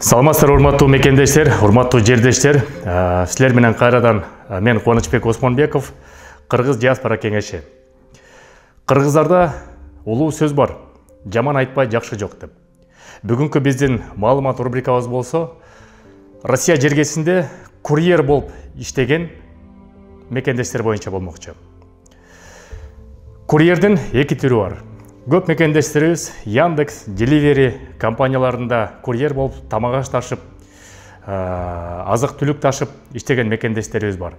Саламатсыздар, урматтуу мекендештер, урматтуу жердештер. Силер менен кайрадан мен Кубанычбек Осмонбеков, Кыргыз диаспора кеңеши. Кыргыздарда улуу сөз бар, жаман айтпай жакшы жок деп. Бүгүнкү биздин маалымат рубрикабыз болсо, Россия жергесинде курьер болуп иштеген мекендештер боюнча болмокчу. Курьердин эки түрү бар. Көп мекендештерибиз Яндекс, Деливери компанияларында курьер болуп, тамак аш ташып, азык-түлүк ташып иштеген мекендештерибиз бар.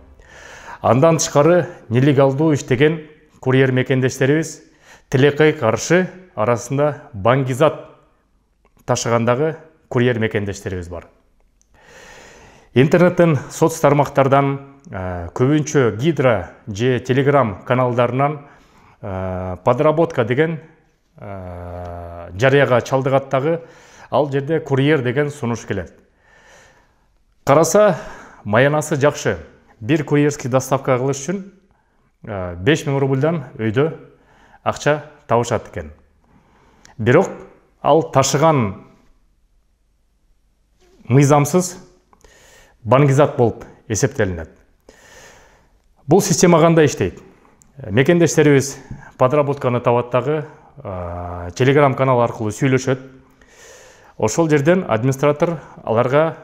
Андан тышкары нелегалдуу иштеген курьер мекендештерибиз тилекке каршы арасында баңгизат ташыгандагы курьер мекендештерибиз бар. Интернеттен, соц тармактардан, көбүнчө Гидро же Телеграм каналдарынан подработка деген жарыяга чалдыгаттагы ал жерде курьер деген сунуш келет. Караса, маянасы жакшы. Бир курьерский доставка кылыш үчүн 5000 рубльдан өйдө акча табышат экен. Бирок ал ташыган мыйзамсыз баңгизат болуп эсептелинет. Бул система кандай иштейт? Мекендештерибиз подработканы табаттагы Телеграм канал аркылуу сүйлөшөт. Ошол жерден администратор аларга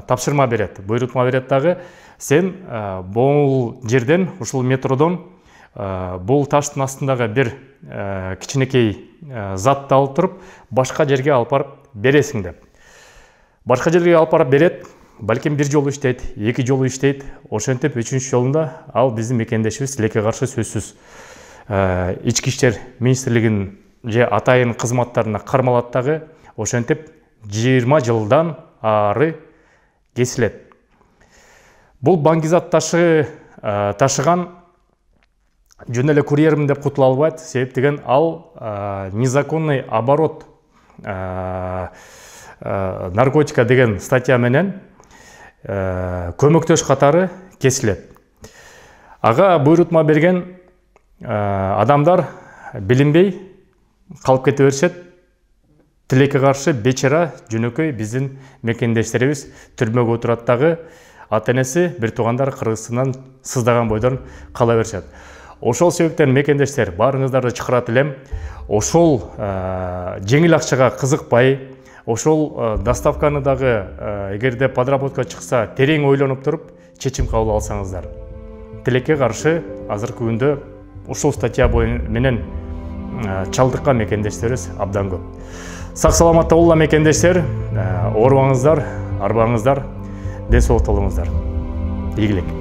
тапшырма берет, буйрутма берет дагы, сен бул жерден, ушул метродон бул таштын астындагы бир кичинекей затты алып туруп, башка жерге алып барып бересиң деп. Башка жерге алып барып берет, балким бир жолу иштейт, эки жолу иштейт, ошентип үчүнчү жолунда ал биздин мекендешибиз тилекке каршы сөзсүз ички иштер министрлигинин же атайын кызматтарына кармалат дагы, ошентип 20 жылдан ары кесилет. Бул баңгизат ташыган жөн эле курьермин деп кутула албайт, себеп деген ал незаконный оборот наркотика деген статья менен көмөктөш катары кесилет. Ага буйрутма берген адамдар билинбей калып кете беришет. Тилекке каршы бечара жөнөкөй биздин мекендештерибиз түрмөгө отурат дагы, ата-энеси, бир туугандар Кыргызстандан сыздаган бойдон кала беришет. Ошол себептен мекендештер, баарыңыздарды чакырат элем. Ошол жеңил акчага кызыкпай, ошол доставканы дагы эгерде подработка чыкса, терең ойлонуп туруп чечим кабыл алсаңыздар. Тилекке каршы азыркы күндө ушул статья менен чалдыккан мекендештерибиз абдан көп. Сак саламатта болуңуздар мекендештер, оорубаңыздар, арбаңыздар, ден соолукта болуңуздар. Ийгилик.